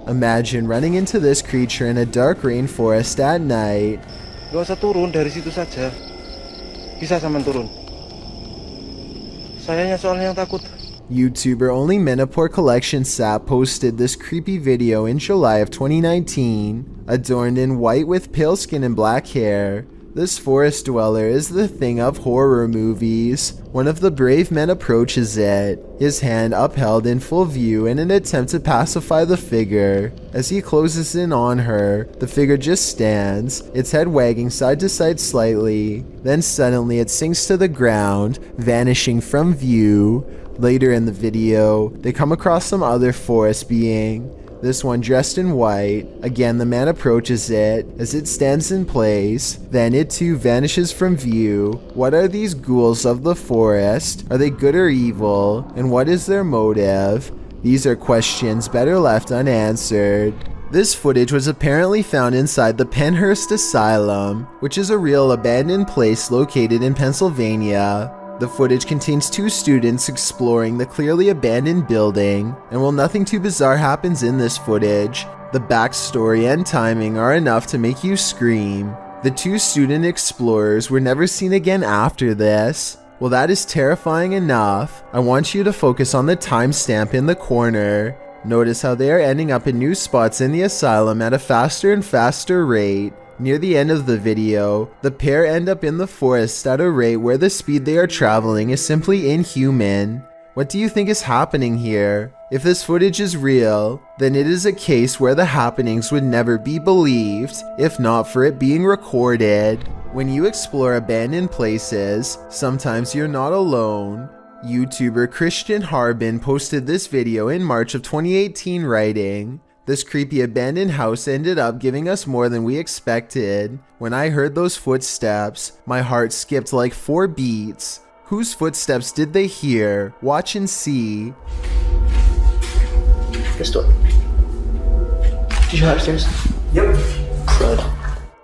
Imagine running into this creature in a dark rainforest at night. Gak usah turun dari situ saja. Bisa sampean turun. Sayanya soalnya yang takut. YouTuber Only Menopore Collection Sap posted this creepy video in July of 2019. Adorned in white with pale skin and black hair, this forest dweller is the thing of horror movies. One of the brave men approaches it, his hand upheld in full view in an attempt to pacify the figure. As he closes in on her, the figure just stands, its head wagging side to side slightly. Then suddenly it sinks to the ground, vanishing from view. Later in the video, they come across some other forest being, this one dressed in white. Again, the man approaches it as it stands in place, then it too vanishes from view. What are these ghouls of the forest? Are they good or evil? And what is their motive? These are questions better left unanswered. This footage was apparently found inside the Penhurst Asylum, which is a real abandoned place located in Pennsylvania. The footage contains two students exploring the clearly abandoned building, and while nothing too bizarre happens in this footage, the backstory and timing are enough to make you scream. The two student explorers were never seen again after this. Well, that is terrifying enough. I want you to focus on the timestamp in the corner. Notice how they are ending up in new spots in the asylum at a faster and faster rate. Near the end of the video, the pair end up in the forest at a rate where the speed they are traveling is simply inhuman. What do you think is happening here? If this footage is real, then it is a case where the happenings would never be believed, if not for it being recorded. When you explore abandoned places, sometimes you're not alone. YouTuber Christian Harbin posted this video in March of 2018 writing, "This creepy abandoned house ended up giving us more than we expected. When I heard those footsteps, my heart skipped like 4 beats. Whose footsteps did they hear? Watch and see." This door. Did you have stairs? Yep. Crud.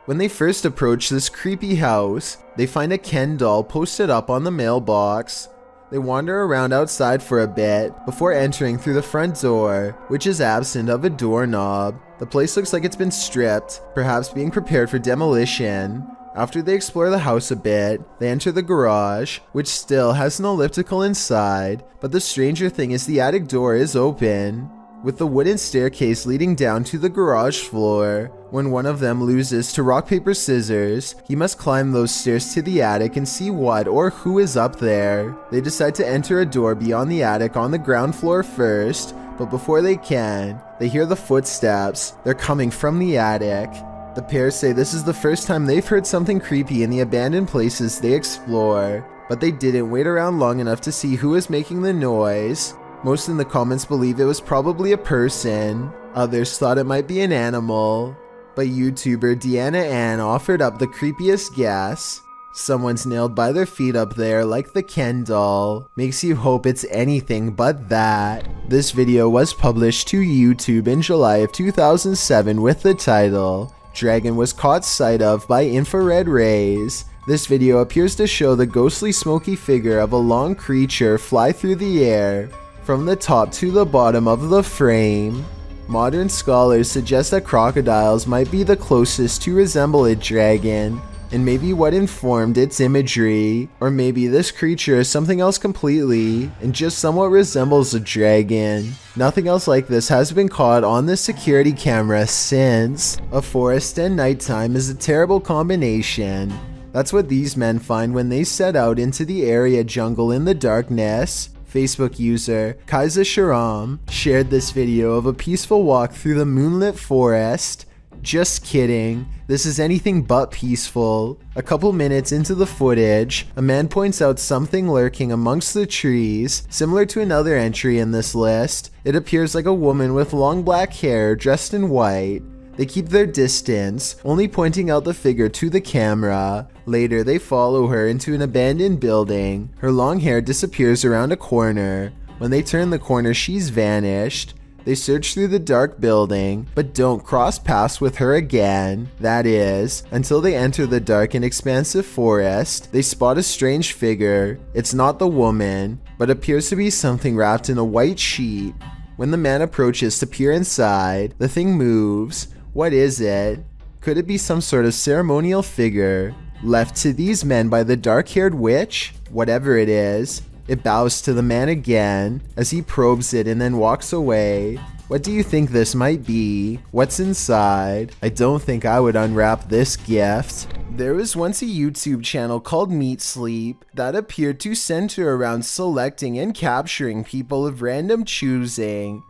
When they first approach this creepy house, they find a Ken doll posted up on the mailbox. They wander around outside for a bit before entering through the front door, which is absent of a doorknob. The place looks like it's been stripped, perhaps being prepared for demolition. After they explore the house a bit, they enter the garage, which still has an elliptical inside, but the stranger thing is the attic door is open, with the wooden staircase leading down to the garage floor. When one of them loses to rock, paper, scissors, he must climb those stairs to the attic and see what or who is up there. They decide to enter a door beyond the attic on the ground floor first, but before they can, they hear the footsteps. They're coming from the attic. The pair say this is the first time they've heard something creepy in the abandoned places they explore, but they didn't wait around long enough to see who is making the noise. Most in the comments believe it was probably a person. Others thought it might be an animal. But YouTuber Deanna Ann offered up the creepiest guess. Someone's nailed by their feet up there like the Ken doll. Makes you hope it's anything but that. This video was published to YouTube in July of 2007 with the title, "Dragon was caught sight of by infrared rays." This video appears to show the ghostly smoky figure of a long creature fly through the air, from the top to the bottom of the frame. Modern scholars suggest that crocodiles might be the closest to resemble a dragon, and maybe what informed its imagery. Or maybe this creature is something else completely, and just somewhat resembles a dragon. Nothing else like this has been caught on the security camera since. A forest and nighttime is a terrible combination. That's what these men find when they set out into the area jungle in the darkness. Facebook user Kaiser Sharam shared this video of a peaceful walk through the moonlit forest. Just kidding, this is anything but peaceful. A couple minutes into the footage, a man points out something lurking amongst the trees, similar to another entry in this list. It appears like a woman with long black hair dressed in white. They keep their distance, only pointing out the figure to the camera. Later, they follow her into an abandoned building. Her long hair disappears around a corner. When they turn the corner, she's vanished. They search through the dark building, but don't cross paths with her again. That is, until they enter the dark and expansive forest. They spot a strange figure. It's not the woman, but appears to be something wrapped in a white sheet. When the man approaches to peer inside, the thing moves. What is it? Could it be some sort of ceremonial figure left to these men by the dark-haired witch? Whatever it is, it bows to the man again as he probes it and then walks away. What do you think this might be? What's inside? I don't think I would unwrap this gift. There was once a YouTube channel called Meat Sleep that appeared to center around selecting and capturing people of random choosing.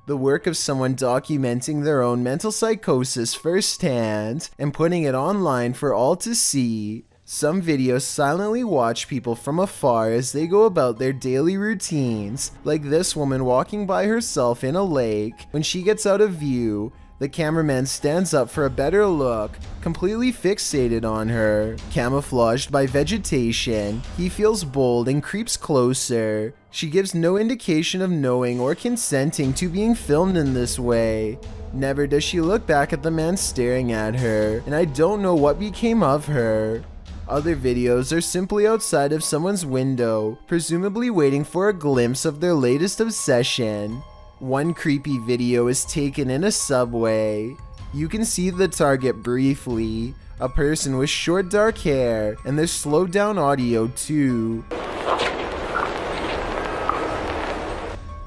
The work of someone documenting their own mental psychosis firsthand and putting it online for all to see. Some videos silently watch people from afar as they go about their daily routines, like this woman walking by herself in a lake. When she gets out of view, the cameraman stands up for a better look, completely fixated on her. Camouflaged by vegetation, he feels bold and creeps closer. She gives no indication of knowing or consenting to being filmed in this way. Never does she look back at the man staring at her, and I don't know what became of her. Other videos are simply outside of someone's window, presumably waiting for a glimpse of their latest obsession. One creepy video is taken in a subway. You can see the target briefly, a person with short dark hair, and there's slowed down audio too.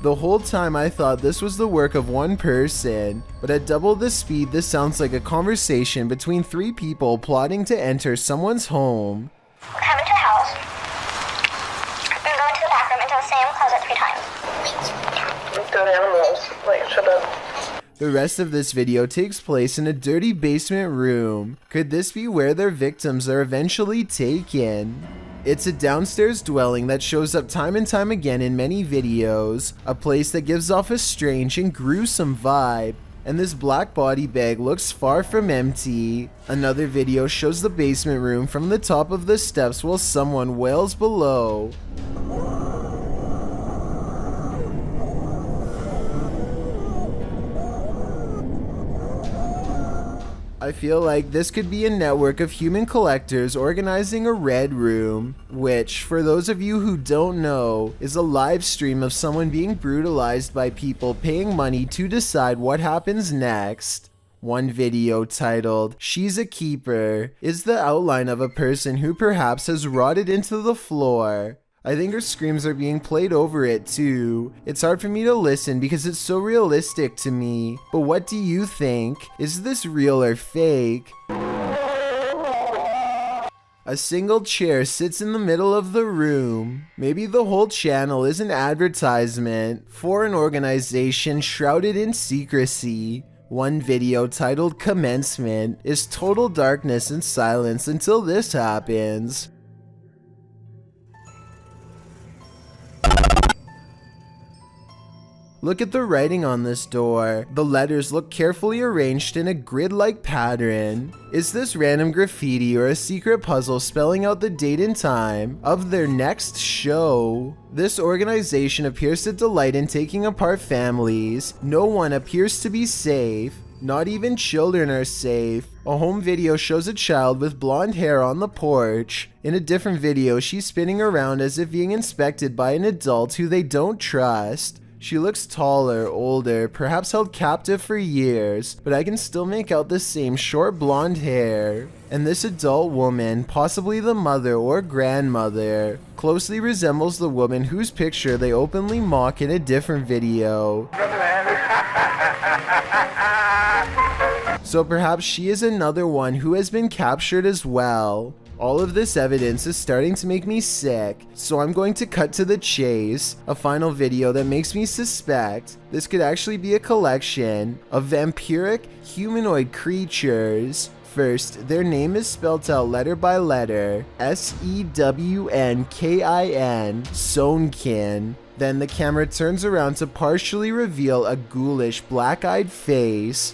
The whole time I thought this was the work of one person, but at double the speed this sounds like a conversation between 3 people plotting to enter someone's home. Come into the house and go into the bathroom and do the same closet 3 times. Dead animals. Like, shut up. The rest of this video takes place in a dirty basement room. Could this be where their victims are eventually taken? It's a downstairs dwelling that shows up time and time again in many videos, a place that gives off a strange and gruesome vibe, and this black body bag looks far from empty. Another video shows the basement room from the top of the steps while someone wails below. I feel like this could be a network of human collectors organizing a red room, which, for those of you who don't know, is a live stream of someone being brutalized by people paying money to decide what happens next. One video titled, "She's a Keeper," is the outline of a person who perhaps has rotted into the floor. I think her screams are being played over it too. It's hard for me to listen because it's so realistic to me. But what do you think? Is this real or fake? A single chair sits in the middle of the room. Maybe the whole channel is an advertisement for an organization shrouded in secrecy. One video titled "Commencement" is total darkness and silence until this happens. Look at the writing on this door. The letters look carefully arranged in a grid-like pattern. Is this random graffiti or a secret puzzle spelling out the date and time of their next show? This organization appears to delight in taking apart families. No one appears to be safe. Not even children are safe. A home video shows a child with blonde hair on the porch. In a different video, she's spinning around as if being inspected by an adult who they don't trust. She looks taller, older, perhaps held captive for years, but I can still make out the same short blonde hair. And this adult woman, possibly the mother or grandmother, closely resembles the woman whose picture they openly mock in a different video. So perhaps she is another one who has been captured as well. All of this evidence is starting to make me sick, so I'm going to cut to the chase, a final video that makes me suspect this could actually be a collection of vampiric humanoid creatures. First, their name is spelt out letter by letter, Sewnkin, Sownkin. Then the camera turns around to partially reveal a ghoulish black-eyed face.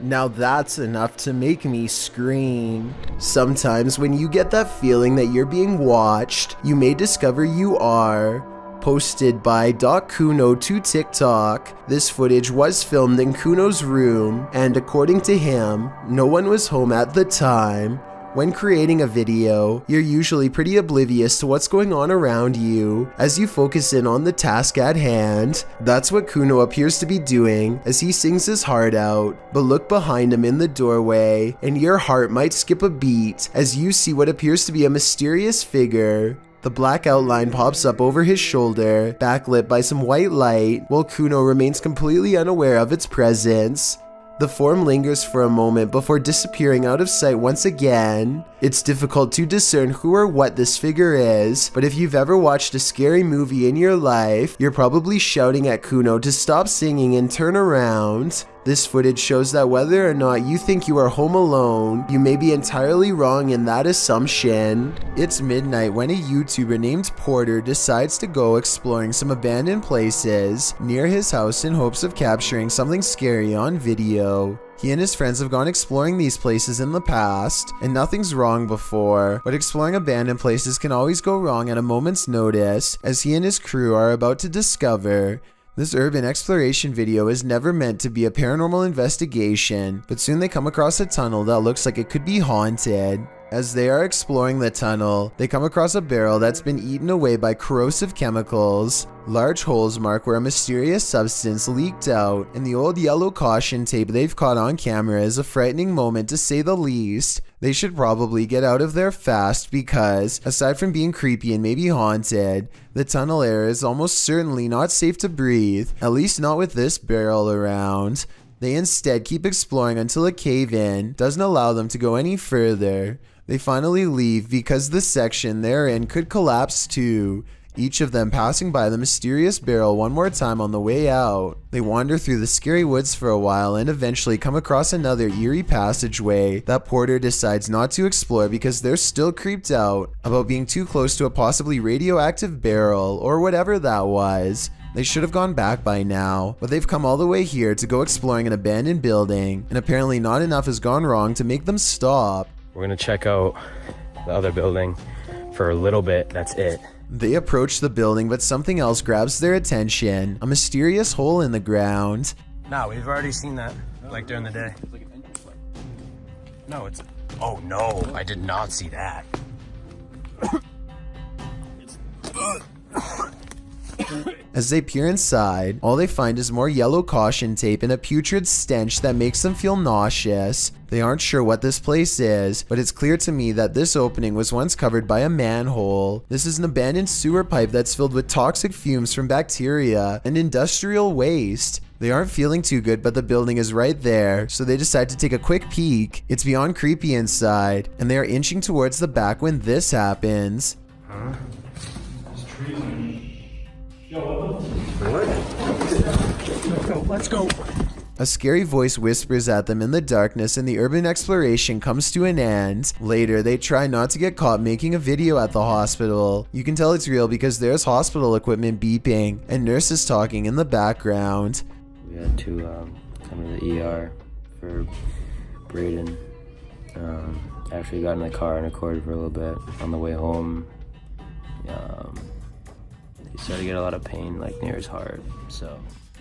Now that's enough to make me scream. Sometimes when you get that feeling that you're being watched, you may discover you are. Posted by Kuno to TikTok, this footage was filmed in Kuno's room, and according to him, no one was home at the time. When creating a video, you're usually pretty oblivious to what's going on around you as you focus in on the task at hand. That's what Cujo appears to be doing as he sings his heart out, but look behind him in the doorway and your heart might skip a beat as you see what appears to be a mysterious figure. The black outline pops up over his shoulder, backlit by some white light, while Cujo remains completely unaware of its presence. The form lingers for a moment before disappearing out of sight once again. It's difficult to discern who or what this figure is, but if you've ever watched a scary movie in your life, you're probably shouting at Cujo to stop singing and turn around. This footage shows that whether or not you think you are home alone, you may be entirely wrong in that assumption. It's midnight when a YouTuber named Porter decides to go exploring some abandoned places near his house in hopes of capturing something scary on video. He and his friends have gone exploring these places in the past, and nothing's wrong before, but exploring abandoned places can always go wrong at a moment's notice, as he and his crew are about to discover. This urban exploration video is never meant to be a paranormal investigation, but soon they come across a tunnel that looks like it could be haunted. As they are exploring the tunnel, they come across a barrel that's been eaten away by corrosive chemicals. Large holes mark where a mysterious substance leaked out, and the old yellow caution tape they've caught on camera is a frightening moment to say the least. They should probably get out of there fast because, aside from being creepy and maybe haunted, the tunnel air is almost certainly not safe to breathe, at least not with this barrel around. They instead keep exploring until a cave-in doesn't allow them to go any further. They finally leave because the section they're in could collapse too, each of them passing by the mysterious barrel one more time on the way out. They wander through the scary woods for a while and eventually come across another eerie passageway that Porter decides not to explore because they're still creeped out about being too close to a possibly radioactive barrel or whatever that was. They should have gone back by now, but they've come all the way here to go exploring an abandoned building, and apparently not enough has gone wrong to make them stop. We're gonna check out the other building for a little bit, that's it. They approach the building, but something else grabs their attention, a mysterious hole in the ground. No, we've already seen that, like during the day. No, it's, oh no, I did not see that. As they peer inside, all they find is more yellow caution tape and a putrid stench that makes them feel nauseous. They aren't sure what this place is, but it's clear to me that this opening was once covered by a manhole. This is an abandoned sewer pipe that's filled with toxic fumes from bacteria and industrial waste. They aren't feeling too good, but the building is right there, so they decide to take a quick peek. It's beyond creepy inside, and they are inching towards the back when this happens. Huh? Let's go. A scary voice whispers at them in the darkness and the urban exploration comes to an end. Later, they try not to get caught making a video at the hospital. You can tell it's real because there's hospital equipment beeping and nurses talking in the background. We had to come to the ER for Braden. After we got in the car and recorded for a little bit on the way home. He started to get a lot of pain like near his heart, so.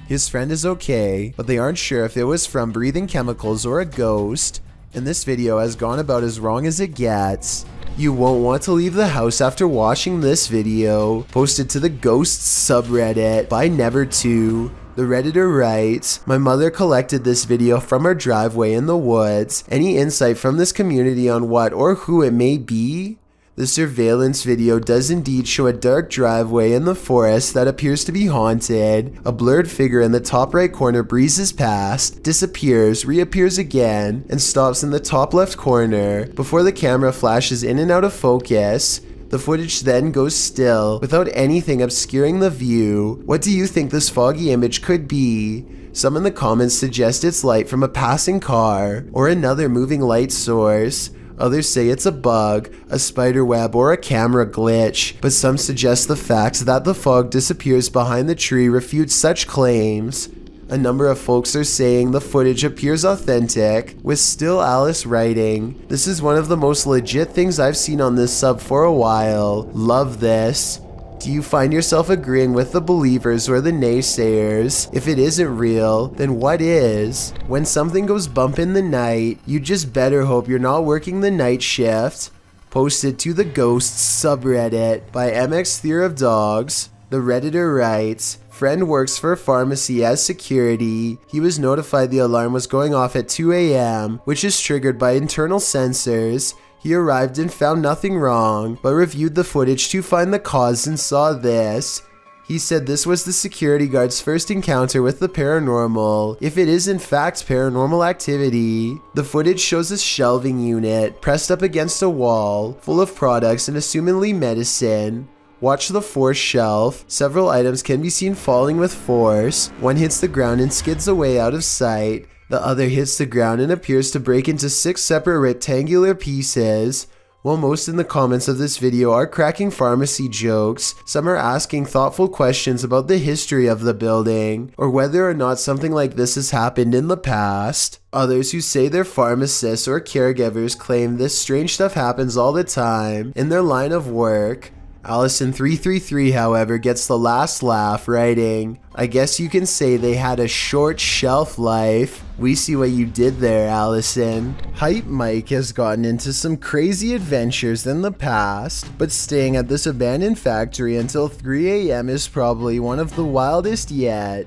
His friend is okay, but they aren't sure if it was from breathing chemicals or a ghost. And this video has gone about as wrong as it gets. You won't want to leave the house after watching this video, posted to the Ghosts subreddit by Never2. The Redditor writes, "My mother collected this video from our driveway in the woods. Any insight from this community on what or who it may be? The surveillance video does indeed show a dark driveway in the forest that appears to be haunted. A blurred figure in the top right corner breezes past, disappears, reappears again, and stops in the top left corner before the camera flashes in and out of focus. The footage then goes still, without anything obscuring the view. What do you think this foggy image could be? Some in the comments suggest it's light from a passing car, or another moving light source. Others say it's a bug, a spider web, or a camera glitch, but some suggest the fact that the fog disappears behind the tree refutes such claims. A number of folks are saying the footage appears authentic, with Still Alice writing, "This is one of the most legit things I've seen on this sub for a while. Love this." Do you find yourself agreeing with the believers or the naysayers? If it isn't real, then what is? When something goes bump in the night, you just better hope you're not working the night shift. Posted to the Ghosts subreddit by MX Theory of Dogs. The Redditor writes, friend works for a pharmacy as security. He was notified the alarm was going off at 2 a.m., which is triggered by internal sensors. He arrived and found nothing wrong, but reviewed the footage to find the cause and saw this. He said this was the security guard's first encounter with the paranormal, if it is in fact paranormal activity. The footage shows a shelving unit pressed up against a wall, full of products and assumedly medicine. Watch the fourth shelf. Several items can be seen falling with force. One hits the ground and skids away out of sight. The other hits the ground and appears to break into 6 separate rectangular pieces. While most in the comments of this video are cracking pharmacy jokes, some are asking thoughtful questions about the history of the building, or whether or not something like this has happened in the past. Others who say they're pharmacists or caregivers claim this strange stuff happens all the time in their line of work. Allison333, however, gets the last laugh, writing, I guess you can say they had a short shelf life. We see what you did there, Allison. Hype Mike has gotten into some crazy adventures in the past, but staying at this abandoned factory until 3 a.m. is probably one of the wildest yet.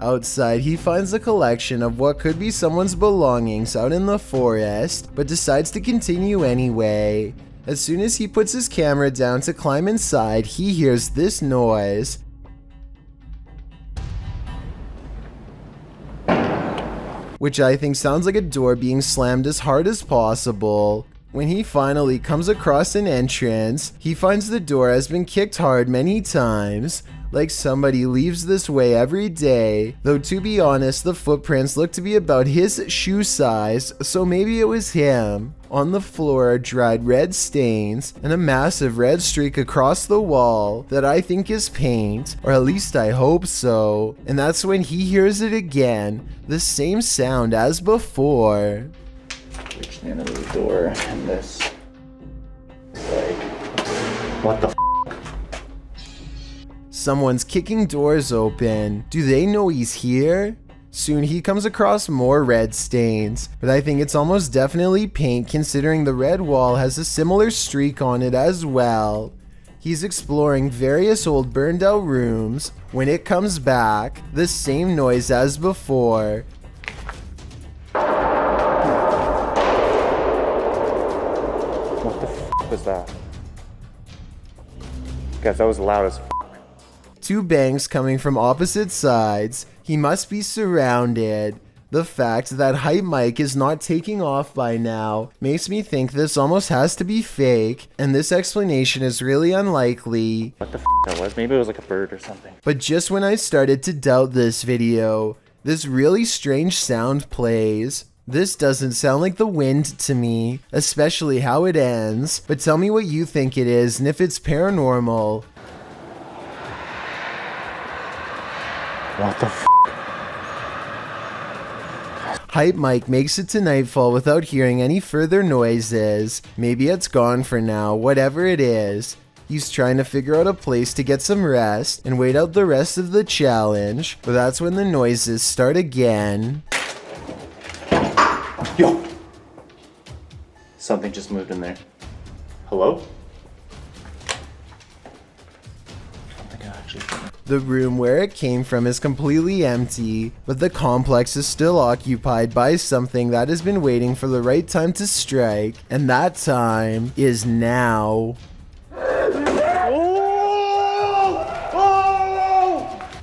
Outside, he finds a collection of what could be someone's belongings out in the forest, but decides to continue anyway. As soon as he puts his camera down to climb inside, he hears this noise. Which I think sounds like a door being slammed as hard as possible. When he finally comes across an entrance, he finds the door has been kicked hard many times, like somebody leaves this way every day, though to be honest, the footprints look to be about his shoe size, so maybe it was him. On the floor are dried red stains and a massive red streak across the wall that I think is paint, or at least I hope so. And that's when he hears it again, the same sound as before. Reached the end of the door and this. Like, what the f? Someone's kicking doors open. Do they know he's here? Soon he comes across more red stains, but I think it's almost definitely paint considering the red wall has a similar streak on it as well. He's exploring various old burned out rooms. When it comes back, the same noise as before. What the f was that? Guys, that was loud as f. 2 bangs coming from opposite sides. He must be surrounded. The fact that Hype Mike is not taking off by now makes me think this almost has to be fake, and this explanation is really unlikely. What the f that was? Maybe it was like a bird or something. But just when I started to doubt this video, this really strange sound plays. This doesn't sound like the wind to me, especially how it ends, but tell me what you think it is and if it's paranormal. What the f? Hype Mike makes it to Nightfall without hearing any further noises. Maybe it's gone for now, whatever it is. He's trying to figure out a place to get some rest and wait out the rest of the challenge, but that's when the noises start again. Yo! Something just moved in there. Hello? I don't think I actually... The room where it came from is completely empty, but the complex is still occupied by something that has been waiting for the right time to strike, and that time is now.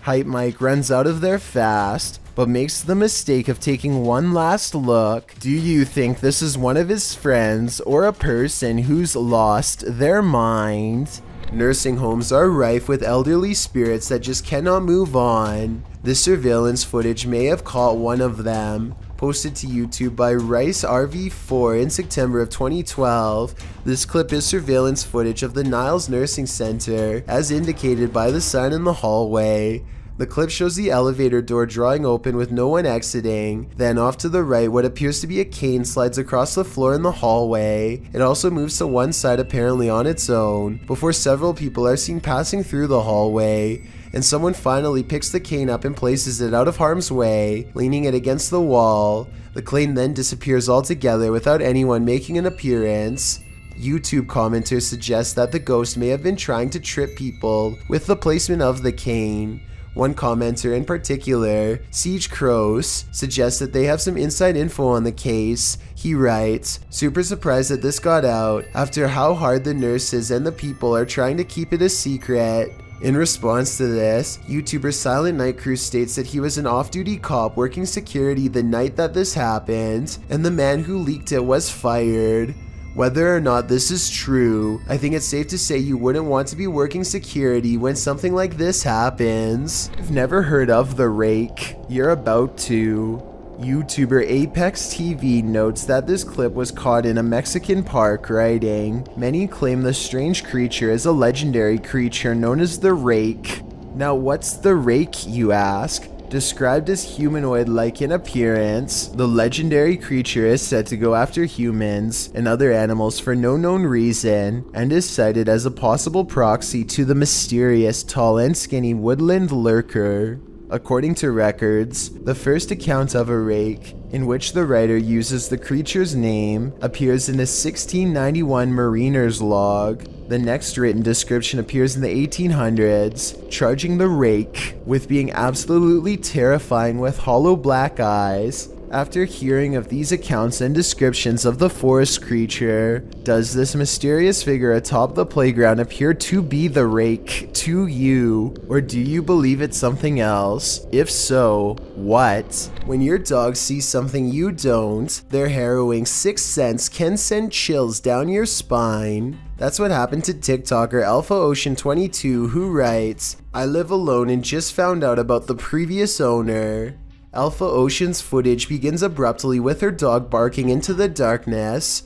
Hype Mike runs out of there fast, but makes the mistake of taking one last look. Do you think this is one of his friends or a person who's lost their mind? Nursing homes are rife with elderly spirits that just cannot move on. This surveillance footage may have caught one of them. Posted to YouTube by RiceRV4 in September of 2012, this clip is surveillance footage of the Niles Nursing Center, as indicated by the sign in the hallway. The clip shows the elevator door drawing open with no one exiting. Then off to the right, what appears to be a cane slides across the floor in the hallway. It also moves to one side apparently on its own, before several people are seen passing through the hallway, and someone finally picks the cane up and places it out of harm's way, leaning it against the wall. The cane then disappears altogether without anyone making an appearance. YouTube commenters suggest that the ghost may have been trying to trip people with the placement of the cane. One commenter in particular, Siege Crows, suggests that they have some inside info on the case. He writes, "Super surprised that this got out after how hard the nurses and the people are trying to keep it a secret." In response to this, YouTuber Silent Night Crew states that he was an off-duty cop working security the night that this happened, and the man who leaked it was fired. Whether or not this is true, I think it's safe to say you wouldn't want to be working security when something like this happens. I've never heard of the Rake. You're about to. YouTuber Apex TV notes that this clip was caught in a Mexican park, writing, "Many claim the strange creature is a legendary creature known as the Rake." Now what's the Rake, you ask? Described as humanoid-like in appearance, the legendary creature is said to go after humans and other animals for no known reason, and is cited as a possible proxy to the mysterious tall and skinny woodland lurker. According to records, the first account of a Rake, in which the writer uses the creature's name, appears in a 1691 mariner's log. The next written description appears in the 1800s, charging the Rake with being absolutely terrifying with hollow black eyes. After hearing of these accounts and descriptions of the forest creature, does this mysterious figure atop the playground appear to be the Rake to you, or do you believe it's something else? If so, what? When your dog sees something you don't, their harrowing sixth sense can send chills down your spine. That's what happened to TikToker Alpha Ocean 22, who writes, "I live alone and just found out about the previous owner." Alpha Ocean's footage begins abruptly with her dog barking into the darkness.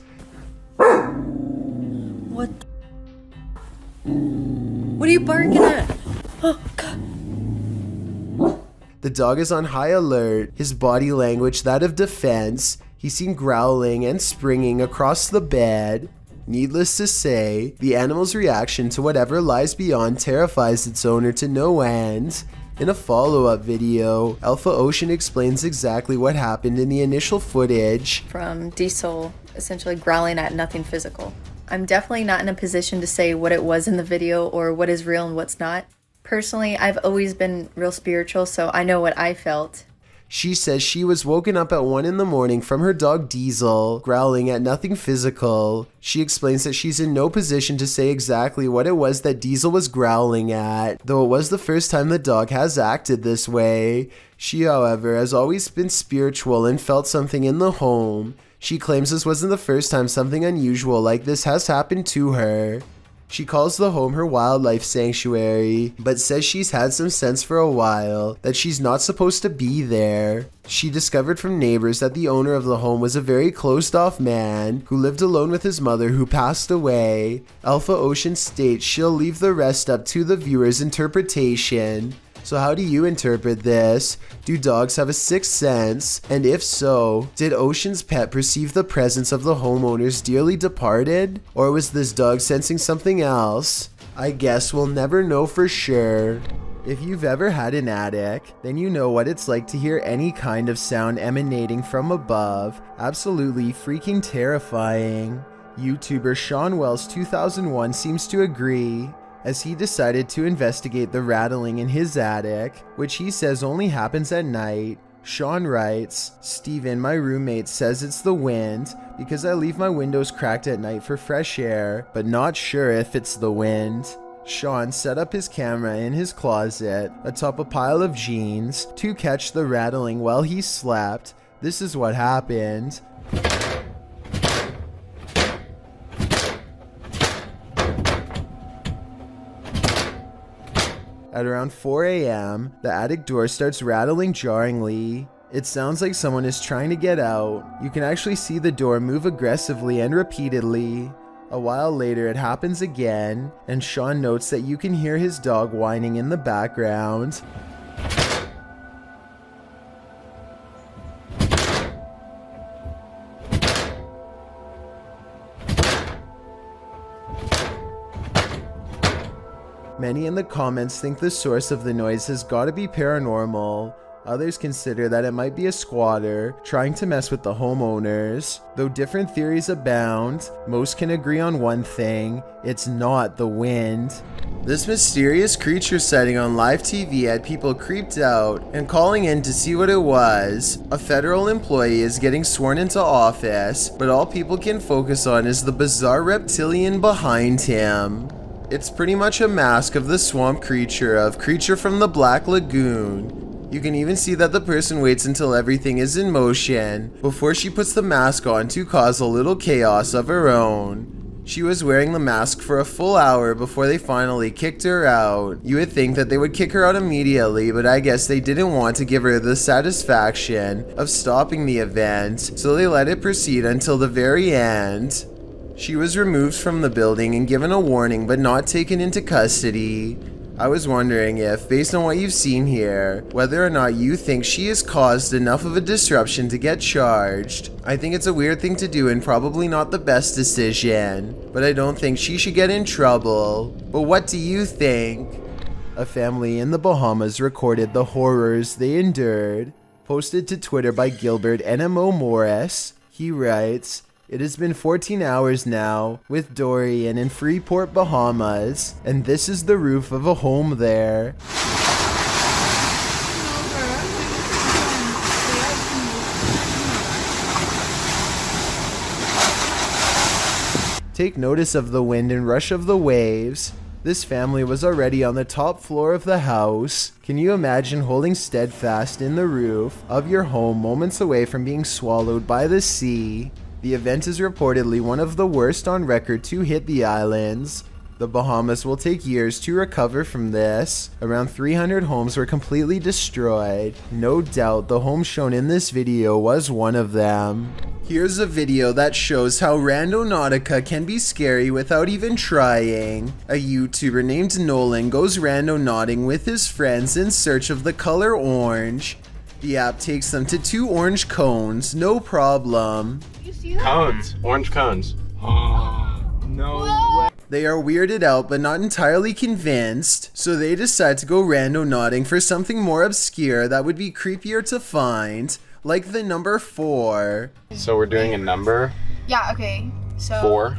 What? What are you barking at? Oh, God. The dog is on high alert, his body language that of defense. He's seen growling and springing across the bed. Needless to say, the animal's reaction to whatever lies beyond terrifies its owner to no end. In a follow-up video, Alpha Ocean explains exactly what happened in the initial footage. From Diesel essentially growling at nothing physical. I'm definitely not in a position to say what it was in the video or what is real and what's not. Personally, I've always been real spiritual, so I know what I felt. She says she was woken up at 1 in the morning from her dog Diesel, growling at nothing physical. She explains that she's in no position to say exactly what it was that Diesel was growling at, though it was the first time the dog has acted this way. She, however, has always been spiritual and felt something in the home. She claims this wasn't the first time something unusual like this has happened to her. She calls the home her wildlife sanctuary, but says she's had some sense for a while that she's not supposed to be there. She discovered from neighbors that the owner of the home was a very closed-off man who lived alone with his mother who passed away. Alpha Ocean states she'll leave the rest up to the viewer's interpretation. So how do you interpret this? Do dogs have a sixth sense? And if so, did Ocean's pet perceive the presence of the homeowner's dearly departed? Or was this dog sensing something else? I guess we'll never know for sure. If you've ever had an attic, then you know what it's like to hear any kind of sound emanating from above. Absolutely freaking terrifying. YouTuber Sean Wells 2001 seems to agree, as he decided to investigate the rattling in his attic, which he says only happens at night. Sean writes, "Steven, my roommate, says it's the wind because I leave my windows cracked at night for fresh air, but not sure if it's the wind." Sean set up his camera in his closet atop a pile of jeans to catch the rattling while he slept. This is what happened. At around 4 a.m., the attic door starts rattling jarringly. It sounds like someone is trying to get out. You can actually see the door move aggressively and repeatedly. A while later, it happens again, and Sean notes that you can hear his dog whining in the background. Many in the comments think the source of the noise has gotta be paranormal. Others consider that it might be a squatter trying to mess with the homeowners. Though different theories abound, most can agree on one thing: it's not the wind. This mysterious creature sighting on live TV had people creeped out and calling in to see what it was. A federal employee is getting sworn into office, but all people can focus on is the bizarre reptilian behind him. It's pretty much a mask of the swamp creature from the Black Lagoon. You can even see that the person waits until everything is in motion before she puts the mask on to cause a little chaos of her own. She was wearing the mask for a full hour before they finally kicked her out. You would think that they would kick her out immediately, but I guess they didn't want to give her the satisfaction of stopping the event, so they let it proceed until the very end. She was removed from the building and given a warning but not taken into custody. I was wondering if, based on what you've seen here, whether or not you think she has caused enough of a disruption to get charged. I think it's a weird thing to do and probably not the best decision, but I don't think she should get in trouble. But what do you think? A family in the Bahamas recorded the horrors they endured. Posted to Twitter by Gilbert NMO Morris, he writes, "It has been 14 hours now with Dorian in Freeport, Bahamas, and this is the roof of a home there." Take notice of the wind and rush of the waves. This family was already on the top floor of the house. Can you imagine holding steadfast in the roof of your home moments away from being swallowed by the sea? The event is reportedly one of the worst on record to hit the islands. The Bahamas will take years to recover from this. Around 300 homes were completely destroyed. No doubt the home shown in this video was one of them. Here's a video that shows how Randonautica can be scary without even trying. A YouTuber named Nolan goes randonauting with his friends in search of the color orange. The app takes them to 2 orange cones, no problem. Cones, orange cones. No way. They are weirded out but not entirely convinced, so they decide to go randonauting for something more obscure that would be creepier to find, like the number 4. So we're doing a number? Yeah, okay. So 4?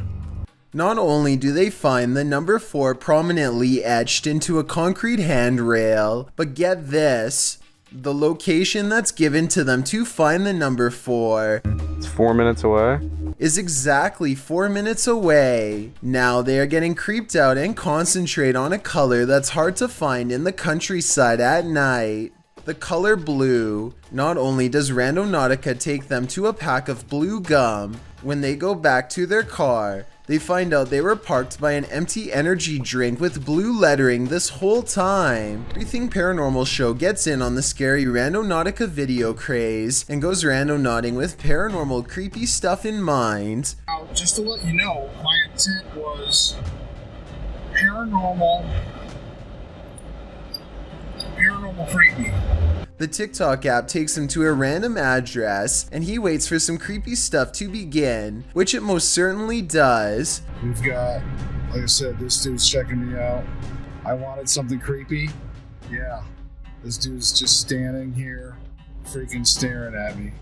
Not only do they find the number 4 prominently etched into a concrete handrail, but get this. The location that's given to them to find the number 4 It's 4 minutes away. is exactly 4 minutes away. Now they are getting creeped out and concentrate on a color that's hard to find in the countryside at night. The color blue. Not only does Randonautica take them to a pack of blue gum, when they go back to their car, they find out they were parked by an empty energy drink with blue lettering this whole time. Everything Paranormal Show gets in on the scary Randonautica video craze and goes randonauting with paranormal creepy stuff in mind. Now, just to let you know, my intent was paranormal creepy. The TikTok app takes him to a random address and he waits for some creepy stuff to begin, which it most certainly does. We've got, like I said, this dude's checking me out. I wanted something creepy. Yeah, this dude's just standing here, freaking staring at me.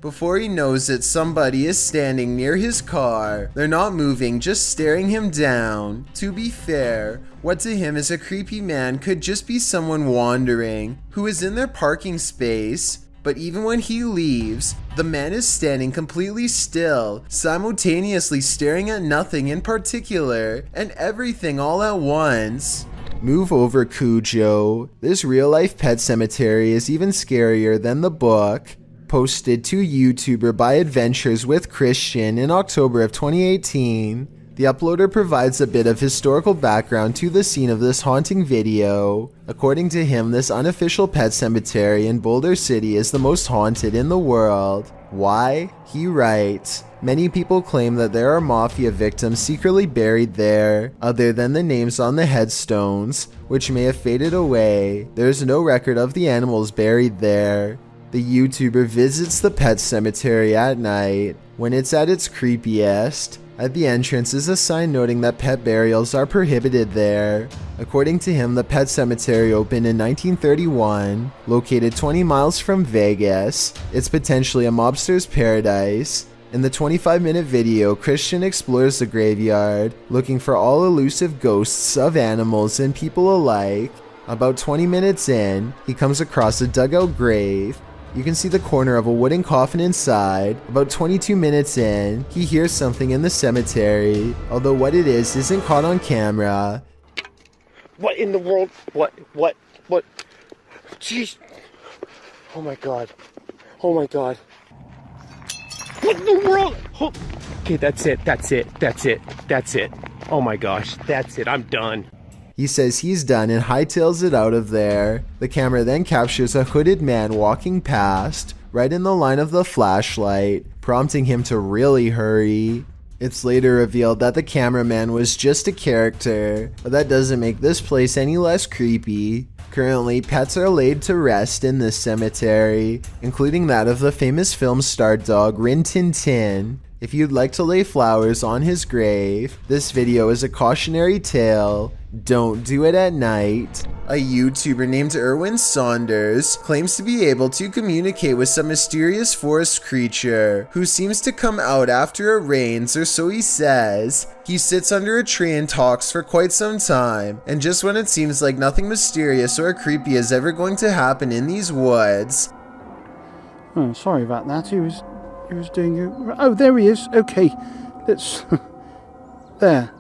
Before he knows it, somebody is standing near his car. They're not moving, just staring him down. To be fair, what to him is a creepy man could just be someone wandering, who is in their parking space. But even when he leaves, the man is standing completely still, simultaneously staring at nothing in particular, and everything all at once. Move over, Cujo. This real-life pet cemetery is even scarier than the book. Posted to YouTuber by Adventures with Christian in October of 2018. The uploader provides a bit of historical background to the scene of this haunting video. According to him, this unofficial pet cemetery in Boulder City is the most haunted in the world. Why? He writes, many people claim that there are mafia victims secretly buried there. Other than the names on the headstones, which may have faded away, there is no record of the animals buried there. The YouTuber visits the pet cemetery at night. When it's at its creepiest, at the entrance is a sign noting that pet burials are prohibited there. According to him, the pet cemetery opened in 1931, located 20 miles from Vegas. It's potentially a mobster's paradise. In the 25-minute video, Christian explores the graveyard, looking for all elusive ghosts of animals and people alike. About 20 minutes in, he comes across a dugout grave. You can see the corner of a wooden coffin inside. About 22 minutes in, he hears something in the cemetery, although what it is isn't caught on camera. What in the world? What? Jeez. Oh my god. Oh my god. What in the world? Oh. Okay, that's it. Oh my gosh, that's it. I'm done. He says he's done and hightails it out of there. The camera then captures a hooded man walking past, right in the line of the flashlight, prompting him to really hurry. It's later revealed that the cameraman was just a character, but that doesn't make this place any less creepy. Currently, pets are laid to rest in this cemetery, including that of the famous film star dog Rin Tin Tin. If you'd like to lay flowers on his grave, this video is a cautionary tale. Don't do it at night. A YouTuber named Erwin Saunders claims to be able to communicate with some mysterious forest creature who seems to come out after it rains, or so he says. He sits under a tree and talks for quite some time, and just when it seems like nothing mysterious or creepy is ever going to happen in these woods. Oh, sorry about that. He was doing it. Oh, there he is. Okay, let's. There.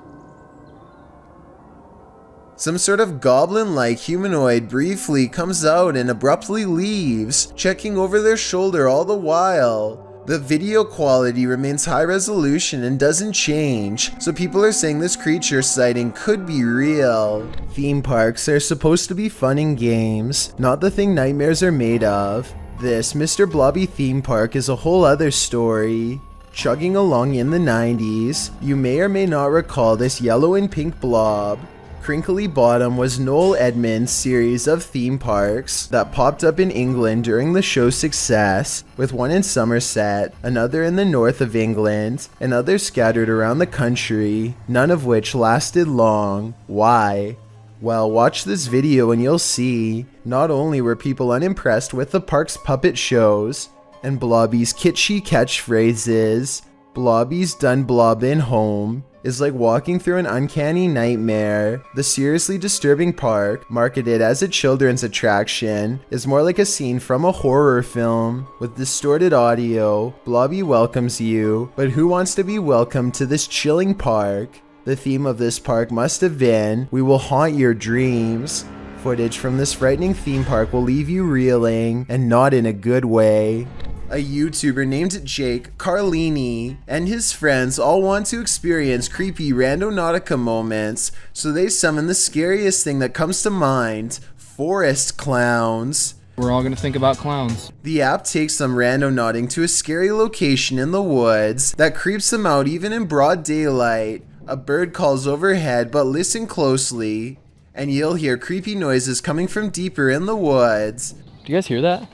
Some sort of goblin-like humanoid briefly comes out and abruptly leaves, checking over their shoulder all the while. The video quality remains high resolution and doesn't change, so people are saying this creature sighting could be real. Theme parks are supposed to be fun and games, not the thing nightmares are made of. This Mr. Blobby theme park is a whole other story. Chugging along in the 90s, you may or may not recall this yellow and pink blob. Crinkly Bottom was Noel Edmonds' series of theme parks that popped up in England during the show's success, with one in Somerset, another in the north of England, and others scattered around the country, none of which lasted long. Why? Well, watch this video and you'll see. Not only were people unimpressed with the park's puppet shows and Blobby's kitschy catchphrases, Blobby's done blobbin' home is like walking through an uncanny nightmare. The seriously disturbing park, marketed as a children's attraction, is more like a scene from a horror film. With distorted audio, Blobby welcomes you, but who wants to be welcomed to this chilling park? The theme of this park must have been, "We will haunt your dreams." Footage from this frightening theme park will leave you reeling, and not in a good way. A YouTuber named Jake Carlini and his friends all want to experience creepy randonautica moments, so they summon the scariest thing that comes to mind: forest clowns. We're all gonna think about clowns. The app takes them randonauting to a scary location in the woods that creeps them out even in broad daylight. A bird calls overhead, but listen closely, and you'll hear creepy noises coming from deeper in the woods. Do you guys hear that?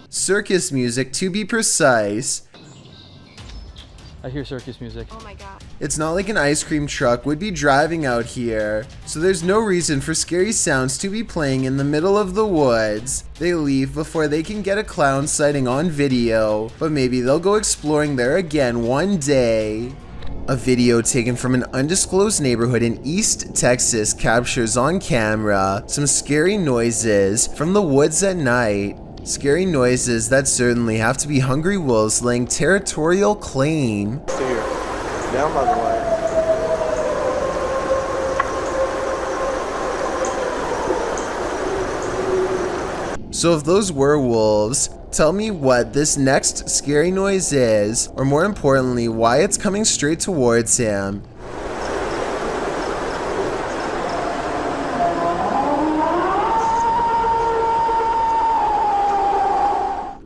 Circus music, to be precise. I hear circus music. Oh my god. It's not like an ice cream truck would be driving out here, so there's no reason for scary sounds to be playing in the middle of the woods. They leave before they can get a clown sighting on video, but maybe they'll go exploring there again one day. A video taken from an undisclosed neighborhood in East Texas captures on camera some scary noises from the woods at night. Scary noises that certainly have to be hungry wolves laying territorial claim. Stay here. Down by the light. So if those were wolves, tell me what this next scary noise is, or more importantly, why it's coming straight towards him.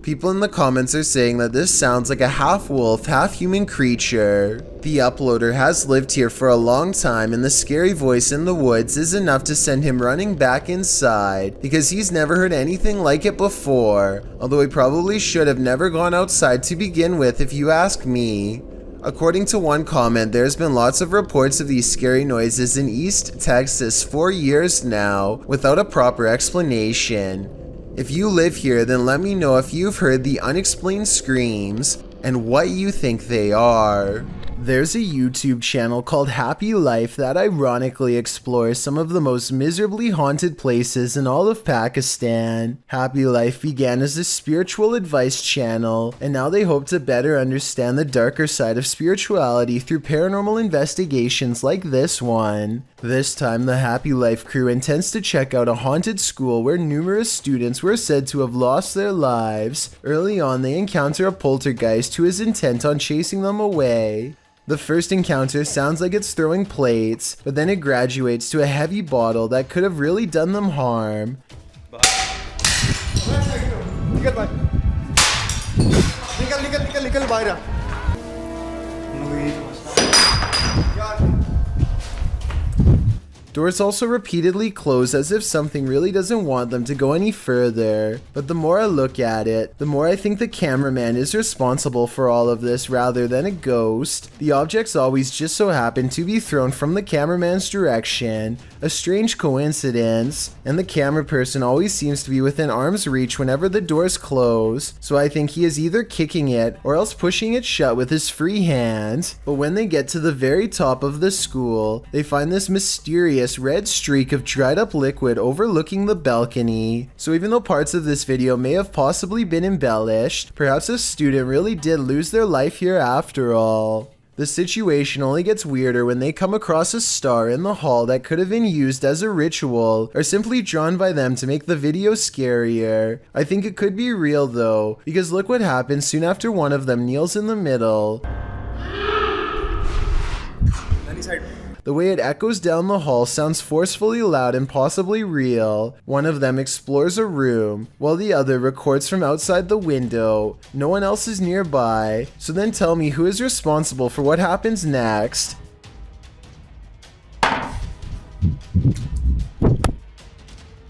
People in the comments are saying that this sounds like a half wolf, half human creature. The uploader has lived here for a long time, and the scary voice in the woods is enough to send him running back inside because he's never heard anything like it before, although he probably should have never gone outside to begin with if you ask me. According to one comment, there's been lots of reports of these scary noises in East Texas for years now without a proper explanation. If you live here, then let me know if you've heard the unexplained screams and what you think they are. There's a YouTube channel called Happy Life that ironically explores some of the most miserably haunted places in all of Pakistan. Happy Life began as a spiritual advice channel, and now they hope to better understand the darker side of spirituality through paranormal investigations like this one. This time, the Happy Life crew intends to check out a haunted school where numerous students were said to have lost their lives. Early on, they encounter a poltergeist who is intent on chasing them away. The first encounter sounds like it's throwing plates, but then it graduates to a heavy bottle that could have really done them harm. Doors also repeatedly close as if something really doesn't want them to go any further. But the more I look at it, the more I think the cameraman is responsible for all of this rather than a ghost. The objects always just so happen to be thrown from the cameraman's direction, a strange coincidence, and the camera person always seems to be within arm's reach whenever the doors close, so I think he is either kicking it or else pushing it shut with his free hand. But when they get to the very top of the school, they find this mysterious red streak of dried up liquid overlooking the balcony. So even though parts of this video may have possibly been embellished, perhaps a student really did lose their life here after all. The situation only gets weirder when they come across a star in the hall that could have been used as a ritual or simply drawn by them to make the video scarier. I think it could be real though, because look what happens soon after one of them kneels in the middle. The way it echoes down the hall sounds forcefully loud and possibly real. One of them explores a room, while the other records from outside the window. No one else is nearby, so then tell me who is responsible for what happens next.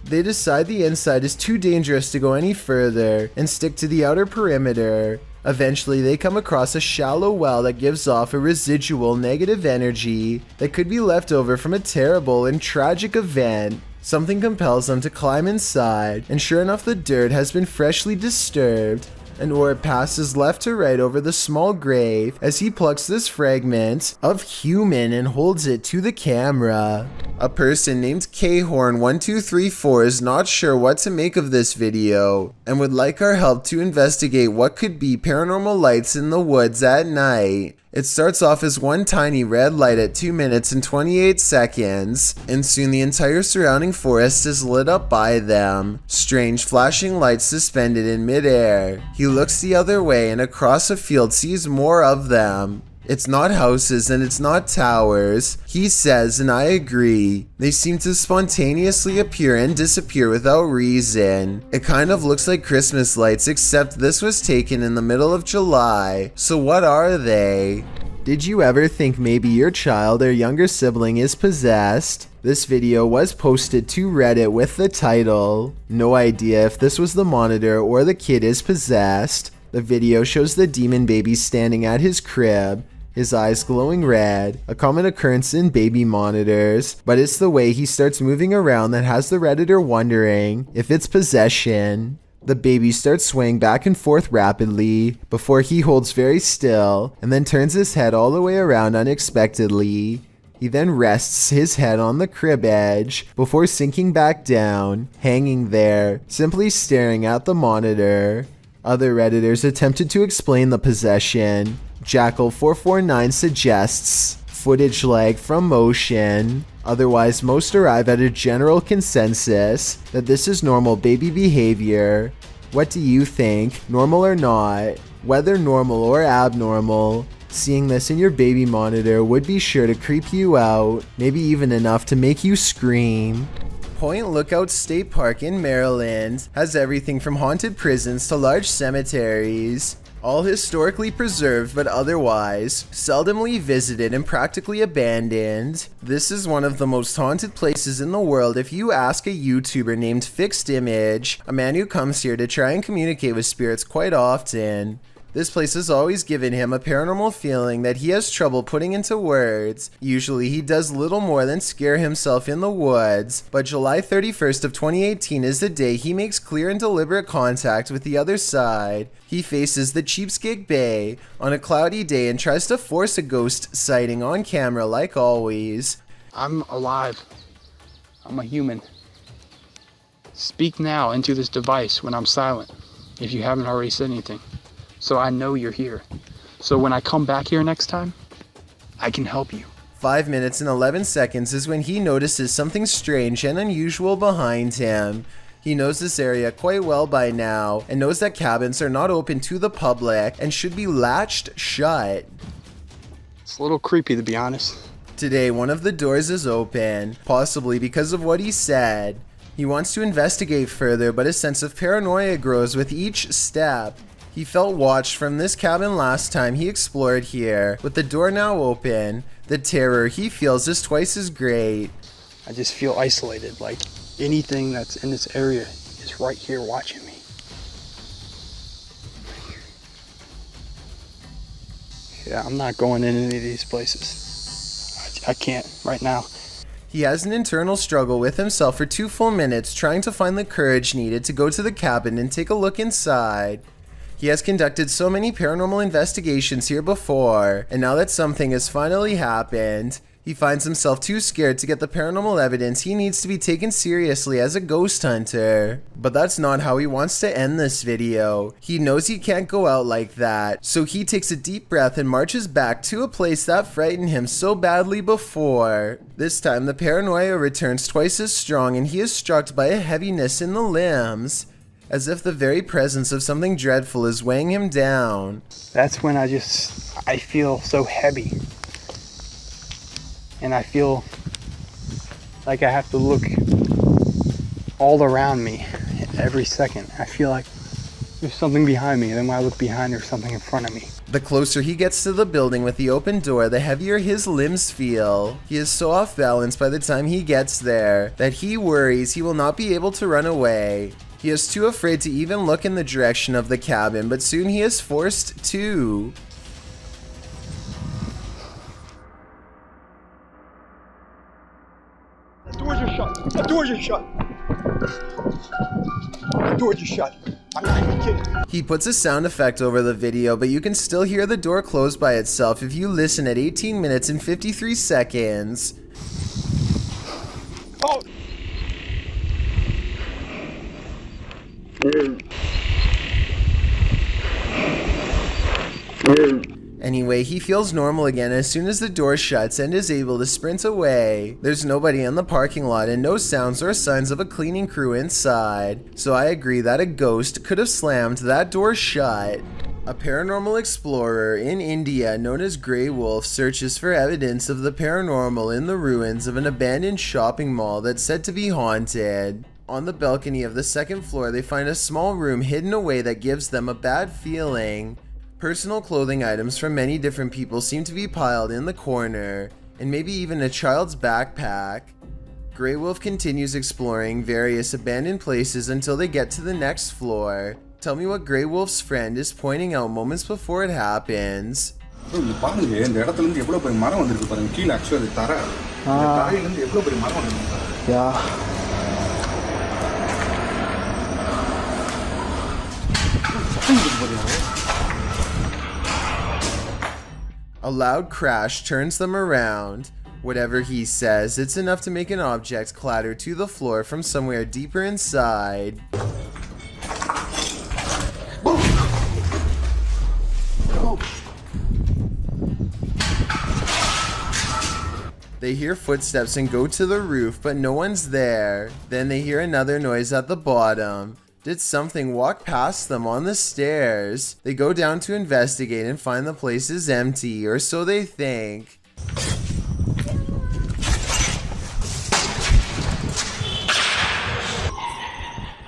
They decide the inside is too dangerous to go any further and stick to the outer perimeter. Eventually, they come across a shallow well that gives off a residual negative energy that could be left over from a terrible and tragic event. Something compels them to climb inside, and sure enough, the dirt has been freshly disturbed. An orb passes left to right over the small grave as he plucks this fragment of human and holds it to the camera. A person named Khorn1234 is not sure what to make of this video and would like our help to investigate what could be paranormal lights in the woods at night. It starts off as one tiny red light at 2 minutes and 28 seconds, and soon the entire surrounding forest is lit up by them. Strange flashing lights suspended in midair. He looks the other way and across a field sees more of them. It's not houses and it's not towers, he says, and I agree. They seem to spontaneously appear and disappear without reason. It kind of looks like Christmas lights, except this was taken in the middle of July. So what are they? Did you ever think maybe your child or younger sibling is possessed? This video was posted to Reddit with the title, "No idea if this was the monitor or the kid is possessed." The video shows the demon baby standing at his crib, his eyes glowing red, a common occurrence in baby monitors, but it's the way he starts moving around that has the Redditor wondering if it's possession. The baby starts swaying back and forth rapidly before he holds very still and then turns his head all the way around unexpectedly. He then rests his head on the crib edge before sinking back down, hanging there, simply staring at the monitor. Other Redditors attempted to explain the possession. Jackal449 suggests footage lag from motion. Otherwise, most arrive at a general consensus that this is normal baby behavior. What do you think, normal or not? Whether normal or abnormal, seeing this in your baby monitor would be sure to creep you out, maybe even enough to make you scream. Point Lookout State Park in Maryland has everything from haunted prisons to large cemeteries. All historically preserved but otherwise seldomly visited and practically abandoned. This is one of the most haunted places in the world if you ask a YouTuber named Fixed Image, a man who comes here to try and communicate with spirits quite often. This place has always given him a paranormal feeling that he has trouble putting into words. Usually he does little more than scare himself in the woods, but July 31st of 2018 is the day he makes clear and deliberate contact with the other side. He faces the Cheapskate Bay on a cloudy day and tries to force a ghost sighting on camera like always. I'm alive. I'm a human. Speak now into this device when I'm silent, if you haven't already said anything. So I know you're here. So when I come back here next time, I can help you. 5 minutes and 11 seconds is when he notices something strange and unusual behind him. He knows this area quite well by now and knows that cabins are not open to the public and should be latched shut. It's a little creepy, to be honest. Today, one of the doors is open, possibly because of what he said. He wants to investigate further, but a sense of paranoia grows with each step. He felt watched from this cabin last time he explored here. With the door now open, the terror he feels is twice as great. I just feel isolated, like anything that's in this area is right here watching me. Yeah, I'm not going in any of these places. I can't right now. He has an internal struggle with himself for 2 full minutes trying to find the courage needed to go to the cabin and take a look inside. He has conducted so many paranormal investigations here before, and now that something has finally happened, he finds himself too scared to get the paranormal evidence he needs to be taken seriously as a ghost hunter. But that's not how he wants to end this video. He knows he can't go out like that, so he takes a deep breath and marches back to a place that frightened him so badly before. This time the paranoia returns twice as strong and he is struck by a heaviness in the limbs, as if the very presence of something dreadful is weighing him down. That's when I feel so heavy. And I feel like I have to look all around me every second. I feel like there's something behind me, and then when I look behind, there's something in front of me. The closer he gets to the building with the open door, the heavier his limbs feel. He is so off balance by the time he gets there that he worries he will not be able to run away. He is too afraid to even look in the direction of the cabin, but soon he is forced to. The doors are shut. The doors are shut. The doors are shut. I'm not even kidding. He puts a sound effect over the video, but you can still hear the door close by itself if you listen at 18 minutes and 53 seconds. Oh! Anyway, he feels normal again as soon as the door shuts and is able to sprint away. There's nobody in the parking lot and no sounds or signs of a cleaning crew inside, so I agree that a ghost could have slammed that door shut. A paranormal explorer in India known as Grey Wolf searches for evidence of the paranormal in the ruins of an abandoned shopping mall that's said to be haunted. On the balcony of the second floor, they find a small room hidden away that gives them a bad feeling. Personal clothing items from many different people seem to be piled in the corner, and maybe even a child's backpack. Grey Wolf continues exploring various abandoned places until they get to the next floor. Tell me what Grey Wolf's friend is pointing out moments before it happens. Yeah. A loud crash turns them around. Whatever he says, it's enough to make an object clatter to the floor from somewhere deeper inside. They hear footsteps and go to the roof, but no one's there. Then they hear another noise at the bottom. Did something walk past them on the stairs? They go down to investigate and find the place is empty, or so they think.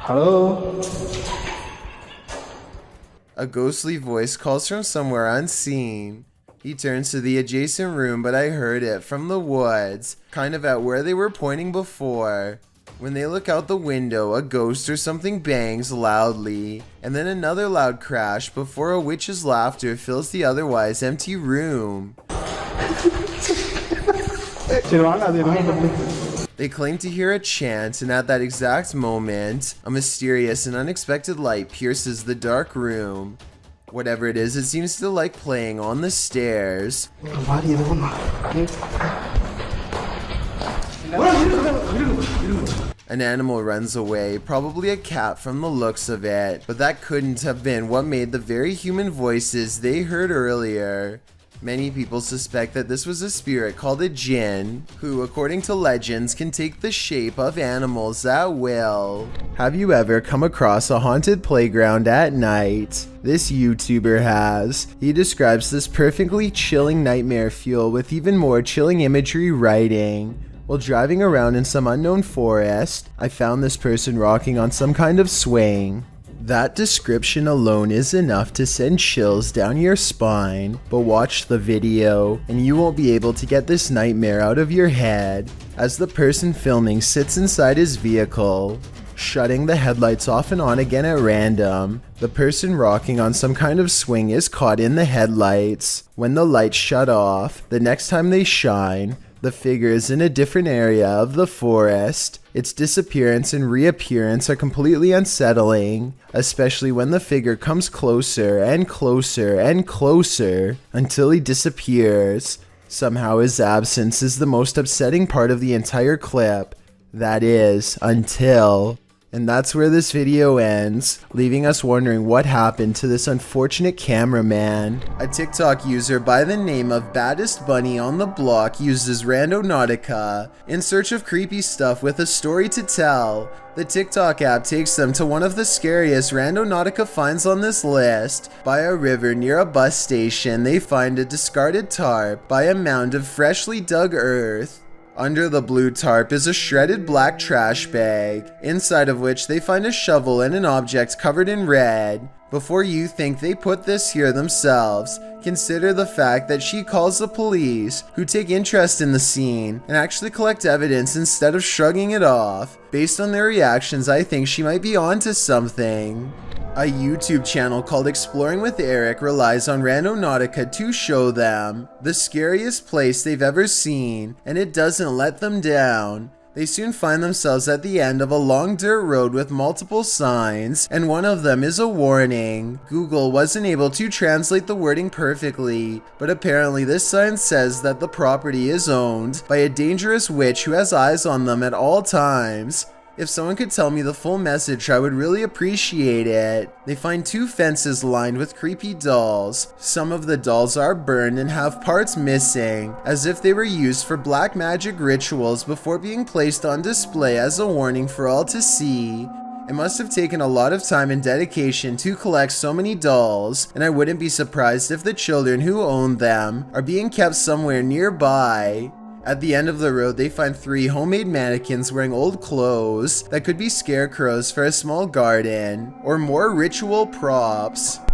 Hello? A ghostly voice calls from somewhere unseen. He turns to the adjacent room, but I heard it from the woods, kind of at where they were pointing before. When they look out the window, a ghost or something bangs loudly, and then another loud crash before a witch's laughter fills the otherwise empty room. They claim to hear a chant, and at that exact moment, a mysterious and unexpected light pierces the dark room. Whatever it is, it seems to like playing on the stairs. An animal runs away, probably a cat from the looks of it, but that couldn't have been what made the very human voices they heard earlier. Many people suspect that this was a spirit called a jinn, who, according to legends, can take the shape of animals at will. Have you ever come across a haunted playground at night? This YouTuber has. He describes this perfectly chilling nightmare fuel with even more chilling imagery writing. While driving around in some unknown forest, I found this person rocking on some kind of swing. That description alone is enough to send chills down your spine, but watch the video and you won't be able to get this nightmare out of your head as the person filming sits inside his vehicle, shutting the headlights off and on again at random. The person rocking on some kind of swing is caught in the headlights. When the lights shut off, the next time they shine, the figure is in a different area of the forest. Its disappearance and reappearance are completely unsettling, especially when the figure comes closer and closer and closer until he disappears. Somehow his absence is the most upsetting part of the entire clip. That is, until... And that's where this video ends, leaving us wondering what happened to this unfortunate cameraman. A TikTok user by the name of Baddest Bunny on the Block uses Randonautica in search of creepy stuff with a story to tell. The TikTok app takes them to one of the scariest Randonautica finds on this list. By a river near a bus station, they find a discarded tarp by a mound of freshly dug earth. Under the blue tarp is a shredded black trash bag, inside of which they find a shovel and an object covered in red. Before you think they put this here themselves, consider the fact that she calls the police, who take interest in the scene and actually collect evidence instead of shrugging it off. Based on their reactions, I think she might be onto something. A YouTube channel called Exploring with Eric relies on Randonautica to show them the scariest place they've ever seen, and it doesn't let them down. They soon find themselves at the end of a long dirt road with multiple signs, and one of them is a warning. Google wasn't able to translate the wording perfectly, but apparently this sign says that the property is owned by a dangerous witch who has eyes on them at all times. If someone could tell me the full message, I would really appreciate it. They find 2 fences lined with creepy dolls. Some of the dolls are burned and have parts missing, as if they were used for black magic rituals before being placed on display as a warning for all to see. It must have taken a lot of time and dedication to collect so many dolls, and I wouldn't be surprised if the children who own them are being kept somewhere nearby. At the end of the road, they find 3 homemade mannequins wearing old clothes that could be scarecrows for a small garden, or more ritual props. Do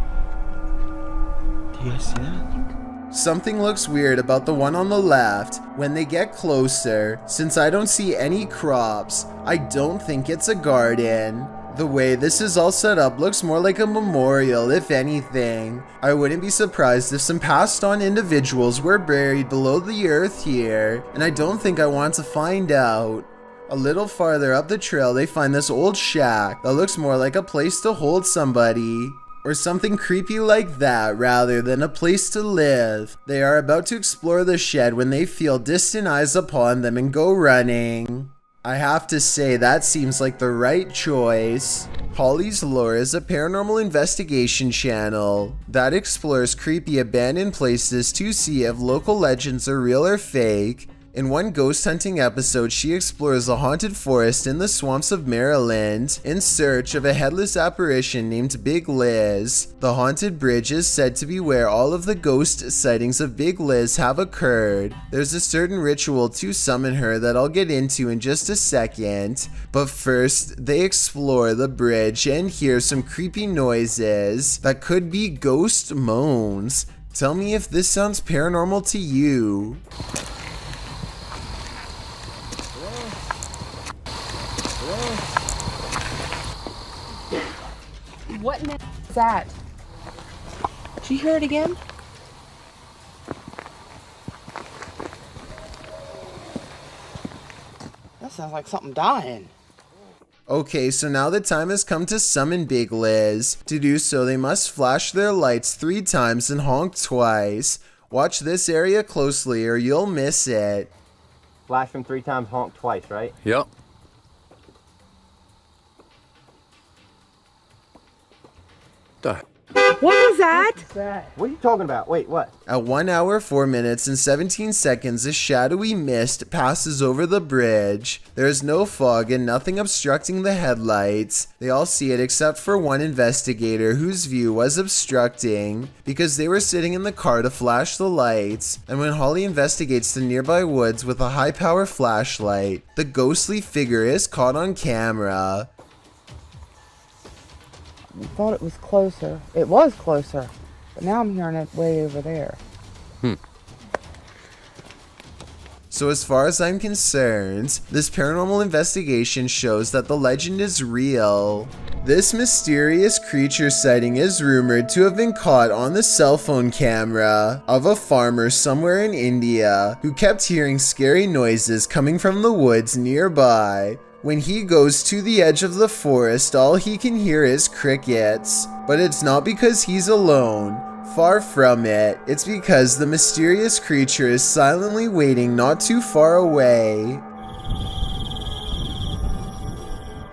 you guys see that? Something looks weird about the one on the left. When they get closer, since I don't see any crops, I don't think it's a garden. The way this is all set up looks more like a memorial, if anything. I wouldn't be surprised if some passed on individuals were buried below the earth here, and I don't think I want to find out. A little farther up the trail, they find this old shack that looks more like a place to hold somebody, or something creepy like that rather than a place to live. They are about to explore the shed when they feel distant eyes upon them and go running. I have to say, that seems like the right choice. Holly's Lore is a paranormal investigation channel that explores creepy abandoned places to see if local legends are real or fake. In one ghost hunting episode, she explores a haunted forest in the swamps of Maryland in search of a headless apparition named Big Liz. The haunted bridge is said to be where all of the ghost sightings of Big Liz have occurred. There's a certain ritual to summon her that I'll get into in just a second, but first they explore the bridge and hear some creepy noises that could be ghost moans. Tell me if this sounds paranormal to you. What in the is that? Did you hear it again? That sounds like something dying. Okay, so now the time has come to summon Big Liz. To do so, they must flash their lights 3 times and honk twice. Watch this area closely or you'll miss it. Flash them 3 times, honk twice, right? Yep. What was that? What are you talking about? Wait, what? At 1 hour, 4 minutes, and 17 seconds, a shadowy mist passes over the bridge. There is no fog and nothing obstructing the headlights. They all see it except for one investigator whose view was obstructing because they were sitting in the car to flash the lights. And when Holly investigates the nearby woods with a high-power flashlight, the ghostly figure is caught on camera. I thought it was closer. It was closer, but now I'm hearing it way over there. So as far as I'm concerned, this paranormal investigation shows that the legend is real. This mysterious creature sighting is rumored to have been caught on the cell phone camera of a farmer somewhere in India who kept hearing scary noises coming from the woods nearby. When he goes to the edge of the forest, all he can hear is crickets. But it's not because he's alone. Far from it. It's because the mysterious creature is silently waiting not too far away.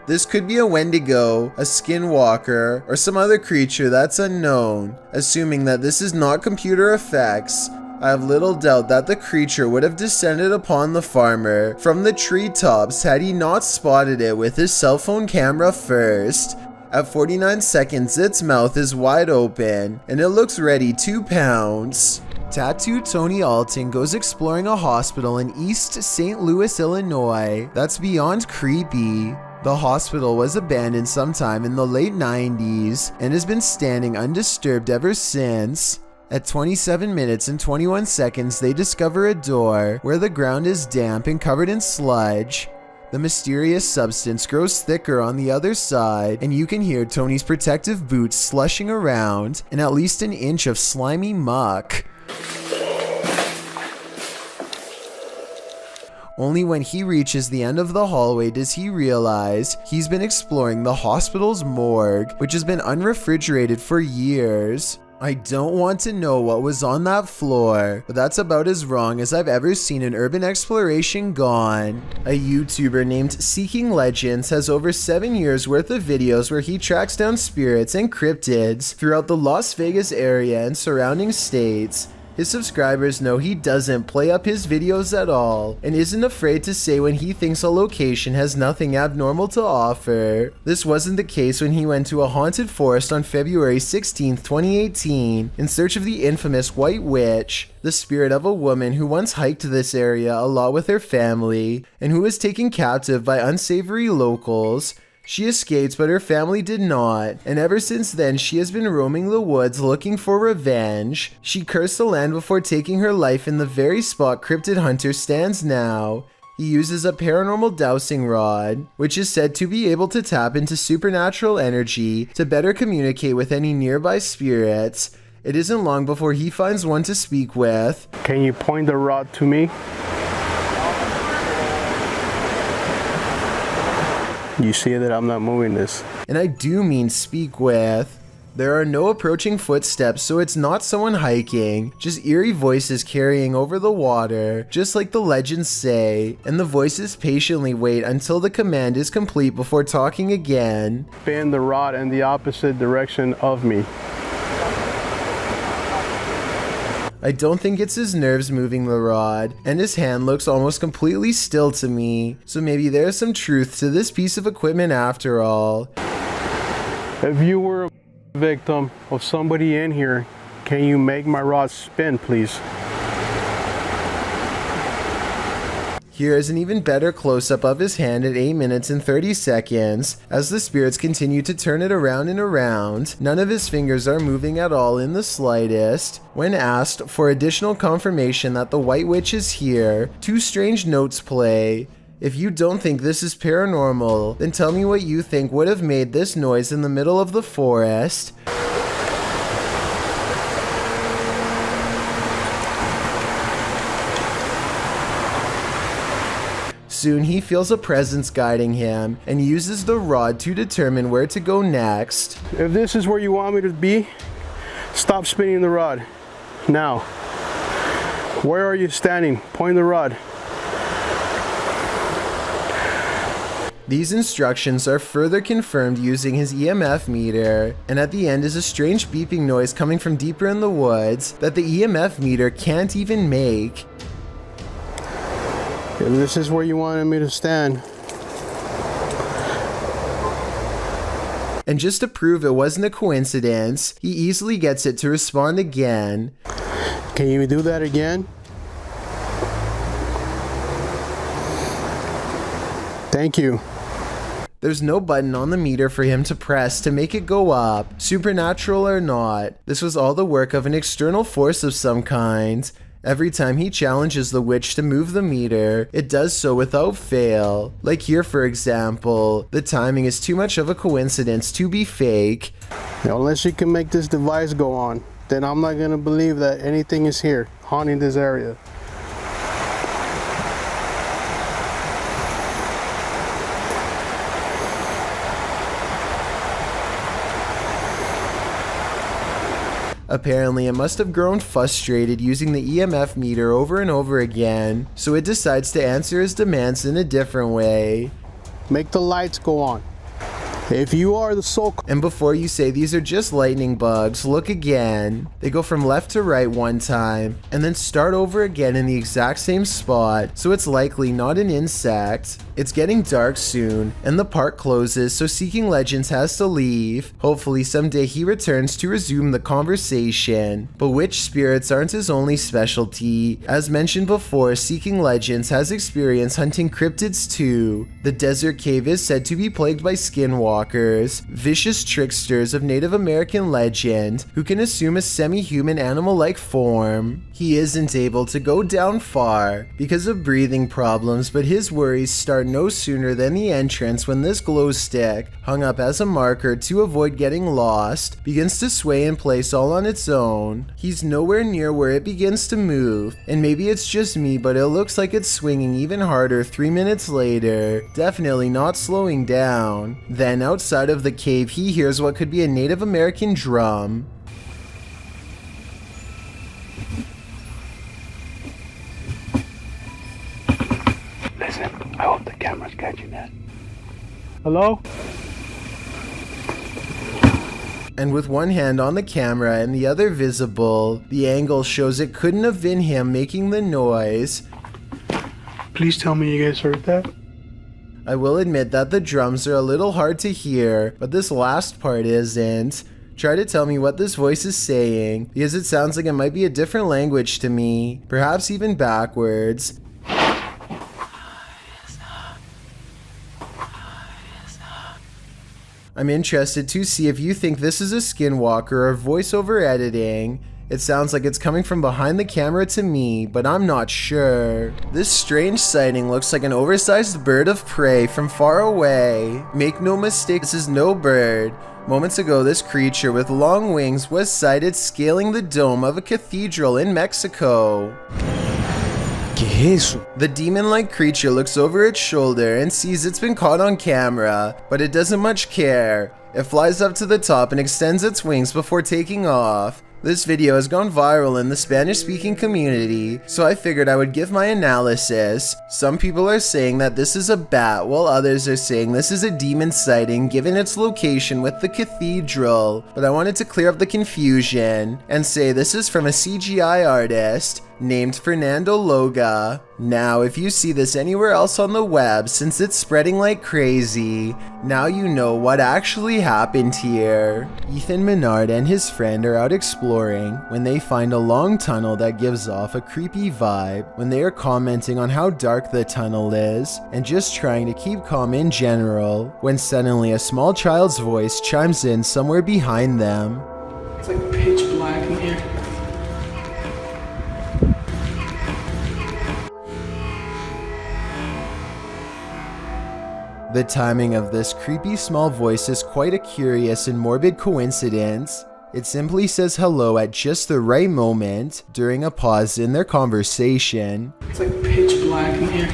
This could be a Wendigo, a Skinwalker, or some other creature that's unknown. Assuming that this is not computer effects, I have little doubt that the creature would have descended upon the farmer from the treetops had he not spotted it with his cell phone camera first. At 49 seconds, its mouth is wide open, and it looks ready to pounce. Tattooed Tony Alton goes exploring a hospital in East St. Louis, Illinois. That's beyond creepy. The hospital was abandoned sometime in the late 90s and has been standing undisturbed ever since. At 27 minutes and 21 seconds, they discover a door where the ground is damp and covered in sludge. The mysterious substance grows thicker on the other side, and you can hear Tony's protective boots slushing around in at least an inch of slimy muck. Only when he reaches the end of the hallway does he realize he's been exploring the hospital's morgue, which has been unrefrigerated for years. I don't want to know what was on that floor, but that's about as wrong as I've ever seen an urban exploration gone. A YouTuber named Seeking Legends has over 7 years worth of videos where he tracks down spirits and cryptids throughout the Las Vegas area and surrounding states. His subscribers know he doesn't play up his videos at all and isn't afraid to say when he thinks a location has nothing abnormal to offer. This wasn't the case when he went to a haunted forest on February 16, 2018 in search of the infamous White Witch, the spirit of a woman who once hiked this area a lot with her family and who was taken captive by unsavory locals. She escaped, but her family did not, and ever since then she has been roaming the woods looking for revenge. She cursed the land before taking her life in the very spot Cryptid Hunter stands now. He uses a paranormal dowsing rod, which is said to be able to tap into supernatural energy to better communicate with any nearby spirits. It isn't long before he finds one to speak with. Can you point the rod to me? You see that I'm not moving this. And I do mean speak with. There are no approaching footsteps, so it's not someone hiking, just eerie voices carrying over the water, just like the legends say, and the voices patiently wait until the command is complete before talking again. Spin the rod in the opposite direction of me. I don't think it's his nerves moving the rod, and his hand looks almost completely still to me, so maybe there's some truth to this piece of equipment after all. If you were a victim of somebody in here, can you make my rod spin, please? Here is an even better close-up of his hand at 8 minutes and 30 seconds. As the spirits continue to turn it around and around, none of his fingers are moving at all in the slightest. When asked for additional confirmation that the White Witch is here, two strange notes play. If you don't think this is paranormal, then tell me what you think would have made this noise in the middle of the forest. Soon he feels a presence guiding him and uses the rod to determine where to go next. If this is where you want me to be, stop spinning the rod. Now. Where are you standing? Point the rod. These instructions are further confirmed using his EMF meter, and at the end is a strange beeping noise coming from deeper in the woods that the EMF meter can't even make. If this is where you wanted me to stand. And just to prove it wasn't a coincidence, he easily gets it to respond again. Can you do that again? Thank you. There's no button on the meter for him to press to make it go up, supernatural or not. This was all the work of an external force of some kind. Every time he challenges the witch to move the meter, it does so without fail. Like here, for example, the timing is too much of a coincidence to be fake. Unless you can make this device go on, then I'm not gonna believe that anything is here, haunting this area. Apparently, it must have grown frustrated using the EMF meter over and over again, so it decides to answer his demands in a different way. Make the lights go on. If you are the soul... And before you say these are just lightning bugs, look again. They go from left to right one time, and then start over again in the exact same spot, so it's likely not an insect. It's getting dark soon, and the park closes, so Seeking Legends has to leave. Hopefully someday he returns to resume the conversation. But witch spirits aren't his only specialty. As mentioned before, Seeking Legends has experience hunting cryptids too. The desert cave is said to be plagued by skinwalkers, vicious tricksters of Native American legend who can assume a semi-human animal-like form. He isn't able to go down far because of breathing problems, but his worries start no sooner than the entrance when this glow stick, hung up as a marker to avoid getting lost, begins to sway in place all on its own. He's nowhere near where it begins to move, and maybe it's just me, but it looks like it's swinging even harder 3 minutes later, definitely not slowing down. Then outside of the cave he hears what could be a Native American drum. Listen, I hope the camera's catching that. Hello? And with one hand on the camera and the other visible, the angle shows it couldn't have been him making the noise. Please tell me you guys heard that. I will admit that the drums are a little hard to hear, but this last part isn't. Try to tell me what this voice is saying, because it sounds like it might be a different language to me, perhaps even backwards. I'm interested to see if you think this is a skinwalker or voiceover editing. It sounds like it's coming from behind the camera to me, but I'm not sure. This strange sighting looks like an oversized bird of prey from far away. Make no mistake, this is no bird. Moments ago, this creature with long wings was sighted scaling the dome of a cathedral in Mexico. The demon-like creature looks over its shoulder and sees it's been caught on camera, but it doesn't much care. It flies up to the top and extends its wings before taking off. This video has gone viral in the Spanish-speaking community, so I figured I would give my analysis. Some people are saying that this is a bat, while others are saying this is a demon sighting given its location with the cathedral. But I wanted to clear up the confusion and say this is from a CGI artist named Fernando Loga. Now, if you see this anywhere else on the web, since it's spreading like crazy, now you know what actually happened here. Ethan Menard and his friend are out exploring when they find a long tunnel that gives off a creepy vibe when they are commenting on how dark the tunnel is and just trying to keep calm in general, when suddenly a small child's voice chimes in somewhere behind them. It's like pitch black in here. The timing of this creepy small voice is quite a curious and morbid coincidence. It simply says hello at just the right moment during a pause in their conversation. It's like pitch black in here.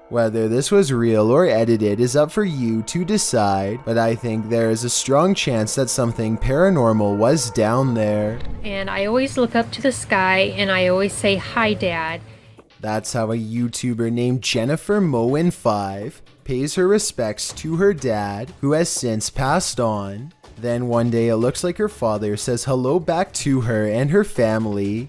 Whether this was real or edited is up for you to decide, but I think there is a strong chance that something paranormal was down there. And I always look up to the sky and I always say, "Hi, Dad." That's how a YouTuber named Jennifer Moen5 pays her respects to her dad, who has since passed on. Then one day it looks like her father says hello back to her and her family.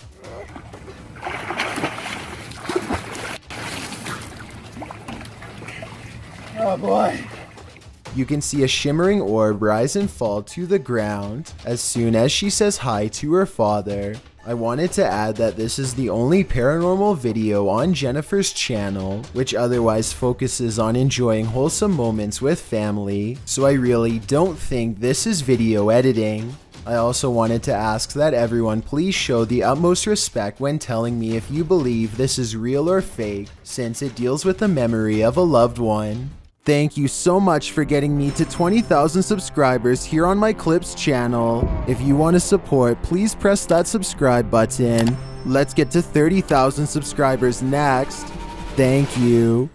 Oh boy. You can see a shimmering orb rise and fall to the ground as soon as she says hi to her father. I wanted to add that this is the only paranormal video on Jennifer's channel, which otherwise focuses on enjoying wholesome moments with family, so I really don't think this is video editing. I also wanted to ask that everyone please show the utmost respect when telling me if you believe this is real or fake, since it deals with the memory of a loved one. Thank you so much for getting me to 20,000 subscribers here on my Clips channel. If you want to support, please press that subscribe button. Let's get to 30,000 subscribers next. Thank you.